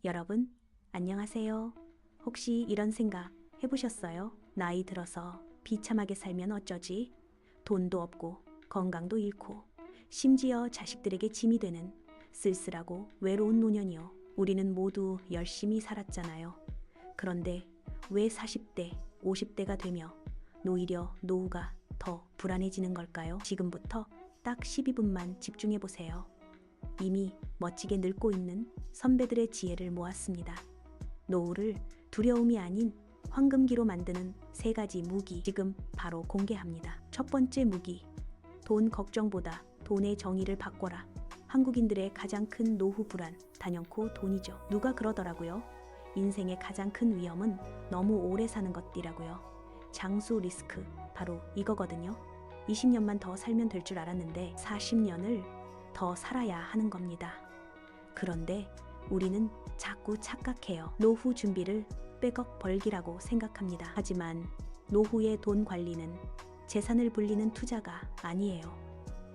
여러분, 안녕하세요. 혹시 이런 생각 해보셨어요? 나이 들어서 비참하게 살면 어쩌지? 돈도 없고, 건강도 잃고, 심지어 자식들에게 짐이 되는 쓸쓸하고 외로운 노년이요. 우리는 모두 열심히 살았잖아요. 그런데 왜 40대, 50대가 되며 오히려 노후가 더 불안해지는 걸까요? 지금부터 딱 12분만 집중해 보세요. 이미 멋지게 늙고 있는 선배들의 지혜를 모았습니다. 노후를 두려움이 아닌 황금기로 만드는 3가지 무기 지금 바로 공개합니다. 첫 번째 무기, 돈 걱정보다 돈의 정의를 바꿔라. 한국인들의 가장 큰 노후 불안, 단연코 돈이죠. 누가 그러더라고요. 인생의 가장 큰 위험은 너무 오래 사는 것이라고요. 장수 리스크, 바로 이거거든요. 20년만 더 살면 될 줄 알았는데 40년을 더 살아야 하는 겁니다. 그런데 우리는 자꾸 착각해요. 노후 준비를 백억 벌기라고 생각합니다. 하지만 노후의 돈 관리는 재산을 불리는 투자가 아니에요.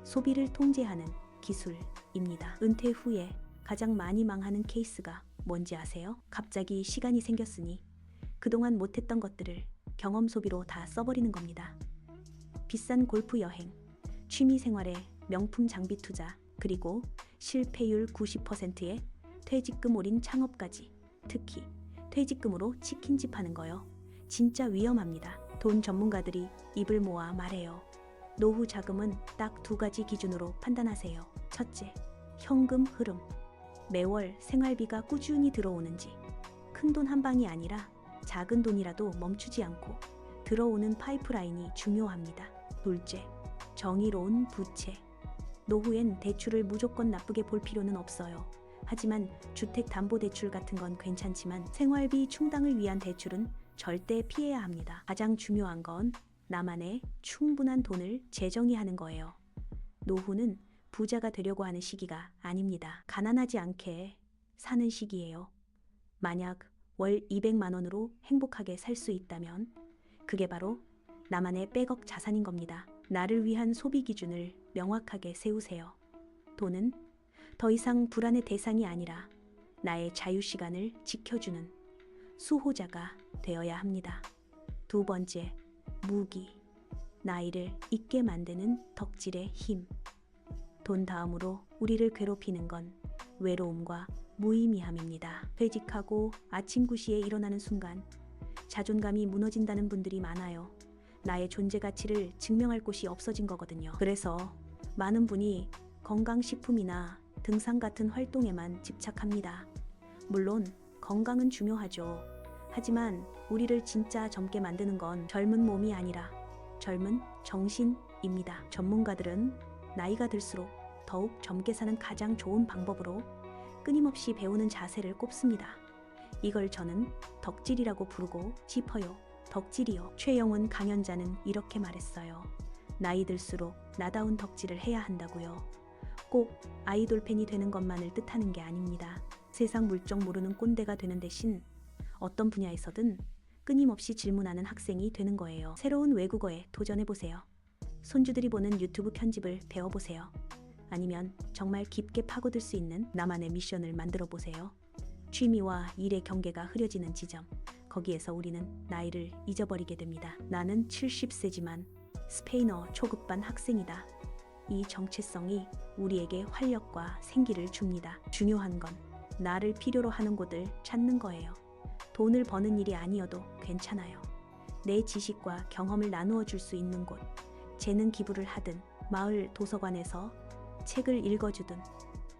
소비를 통제하는 기술입니다. 은퇴 후에 가장 많이 망하는 케이스가 뭔지 아세요? 갑자기 시간이 생겼으니 그동안 못했던 것들을 경험 소비로 다 써버리는 겁니다. 비싼 골프 여행, 취미 생활에 명품 장비 투자, 그리고 실패율 90%의 퇴직금 올인 창업까지. 특히 퇴직금으로 치킨집 하는 거요. 진짜 위험합니다. 돈 전문가들이 입을 모아 말해요. 노후 자금은 딱 2가지 기준으로 판단하세요. 첫째, 현금 흐름. 매월 생활비가 꾸준히 들어오는지. 큰 돈 한 방이 아니라 작은 돈이라도 멈추지 않고 들어오는 파이프라인이 중요합니다. 둘째, 정의로운 부채. 노후엔 대출을 무조건 나쁘게 볼 필요는 없어요. 하지만 주택담보대출 같은 건 괜찮지만 생활비 충당을 위한 대출은 절대 피해야 합니다. 가장 중요한 건 나만의 충분한 돈을 재정의하는 거예요. 노후는 부자가 되려고 하는 시기가 아닙니다. 가난하지 않게 사는 시기예요. 만약 월 200만 원으로 행복하게 살 수 있다면 그게 바로 나만의 백억 자산인 겁니다. 나를 위한 소비 기준을 명확하게 세우세요. 돈은 더 이상 불안의 대상이 아니라 나의 자유시간을 지켜주는 수호자가 되어야 합니다. 두 번째, 무기. 나이를 잊게 만드는 덕질의 힘. 돈 다음으로 우리를 괴롭히는 건 외로움과 무의미함입니다. 퇴직하고 아침 9시에 일어나는 순간 자존감이 무너진다는 분들이 많아요. 나의 존재 가치를 증명할 곳이 없어진 거거든요. 그래서 많은 분이 건강식품이나 등산 같은 활동에만 집착합니다. 물론 건강은 중요하죠. 하지만 우리를 진짜 젊게 만드는 건 젊은 몸이 아니라 젊은 정신입니다. 전문가들은 나이가 들수록 더욱 젊게 사는 가장 좋은 방법으로 끊임없이 배우는 자세를 꼽습니다. 이걸 저는 덕질이라고 부르고 싶어요. 덕질이요. 최영훈 강연자는 이렇게 말했어요. 나이 들수록 나다운 덕질을 해야 한다고요. 꼭 아이돌 팬이 되는 것만을 뜻하는 게 아닙니다. 세상 물정 모르는 꼰대가 되는 대신 어떤 분야에서든 끊임없이 질문하는 학생이 되는 거예요. 새로운 외국어에 도전해보세요. 손주들이 보는 유튜브 편집을 배워보세요. 아니면 정말 깊게 파고들 수 있는 나만의 미션을 만들어보세요. 취미와 일의 경계가 흐려지는 지점, 거기에서 우리는 나이를 잊어버리게 됩니다. 나는 70세지만 스페인어 초급반 학생이다. 이 정체성이 우리에게 활력과 생기를 줍니다. 중요한 건 나를 필요로 하는 곳을 찾는 거예요. 돈을 버는 일이 아니어도 괜찮아요. 내 지식과 경험을 나누어 줄 수 있는 곳, 재능 기부를 하든 마을 도서관에서 책을 읽어주든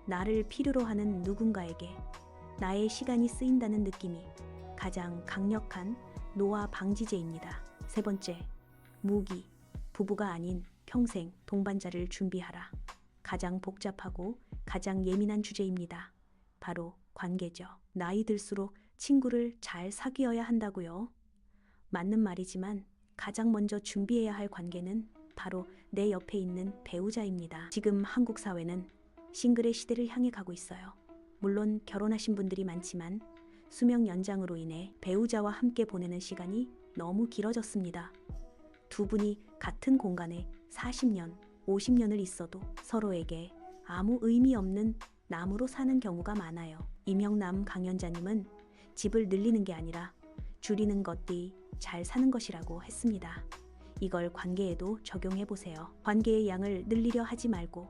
나를 필요로 하는 누군가에게 나의 시간이 쓰인다는 느낌이 가장 강력한 노화 방지제입니다. 세 번째, 무기. 부부가 아닌 평생 동반자를 준비하라. 가장 복잡하고 가장 예민한 주제입니다. 바로 관계죠. 나이 들수록 친구를 잘 사귀어야 한다고요. 맞는 말이지만 가장 먼저 준비해야 할 관계는 바로 내 옆에 있는 배우자입니다. 지금 한국 사회는 싱글의 시대를 향해 가고 있어요. 물론 결혼하신 분들이 많지만 수명 연장으로 인해 배우자와 함께 보내는 시간이 너무 길어졌습니다. 두 분이 같은 공간에 40년, 50년을 있어도 서로에게 아무 의미 없는 남으로 사는 경우가 많아요. 이명남 강연자님은 집을 늘리는 게 아니라 줄이는 것이 잘 사는 것이라고 했습니다. 이걸 관계에도 적용해 보세요. 관계의 양을 늘리려 하지 말고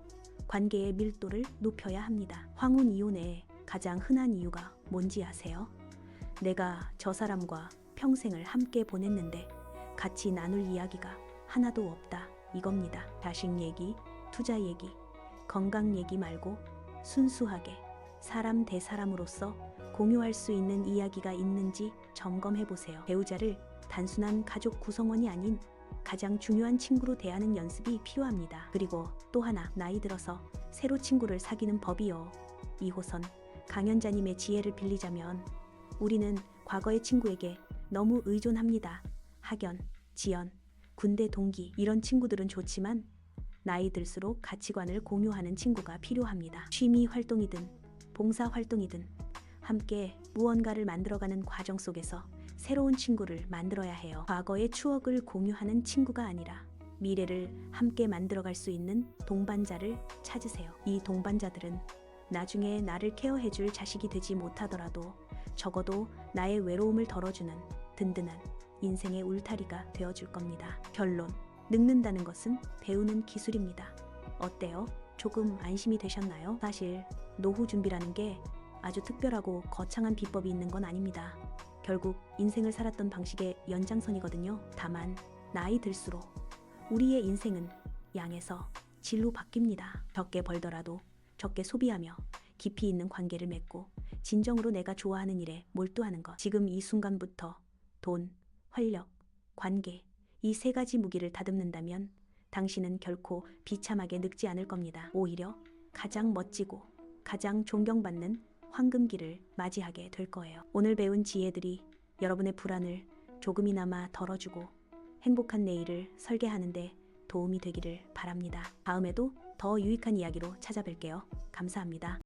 관계의 밀도를 높여야 합니다. 황혼 이혼의 가장 흔한 이유가 뭔지 아세요? 내가 저 사람과 평생을 함께 보냈는데 같이 나눌 이야기가 하나도 없다, 이겁니다. 자식 얘기, 투자 얘기, 건강 얘기 말고 순수하게 사람 대 사람으로서 공유할 수 있는 이야기가 있는지 점검해 보세요. 배우자를 단순한 가족 구성원이 아닌 가장 중요한 친구로 대하는 연습이 필요합니다. 그리고 또 하나, 나이 들어서 새로 친구를 사귀는 법이요. 2호선 강연자님의 지혜를 빌리자면 우리는 과거의 친구에게 너무 의존합니다. 학연, 지연, 군대 동기 이런 친구들은 좋지만 나이 들수록 가치관을 공유하는 친구가 필요합니다. 취미 활동이든 봉사 활동이든 함께 무언가를 만들어가는 과정 속에서 새로운 친구를 만들어야 해요. 과거의 추억을 공유하는 친구가 아니라 미래를 함께 만들어갈 수 있는 동반자를 찾으세요. 이 동반자들은 나중에 나를 케어해줄 자식이 되지 못하더라도 적어도 나의 외로움을 덜어주는 든든한 인생의 울타리가 되어줄 겁니다. 결론, 늙는다는 것은 배우는 기술입니다. 어때요? 조금 안심이 되셨나요? 사실 노후 준비라는 게 아주 특별하고 거창한 비법이 있는 건 아닙니다. 결국 인생을 살았던 방식의 연장선이거든요. 다만 나이 들수록 우리의 인생은 양에서 질로 바뀝니다. 적게 벌더라도 적게 소비하며 깊이 있는 관계를 맺고 진정으로 내가 좋아하는 일에 몰두하는 것. 지금 이 순간부터 돈, 활력, 관계 이 세 가지 무기를 다듬는다면 당신은 결코 비참하게 늙지 않을 겁니다. 오히려 가장 멋지고 가장 존경받는 황금기를 맞이하게 될 거예요. 오늘 배운 지혜들이 여러분의 불안을 조금이나마 덜어주고 행복한 내일을 설계하는 데 도움이 되기를 바랍니다. 다음에도 더 유익한 이야기로 찾아뵐게요. 감사합니다.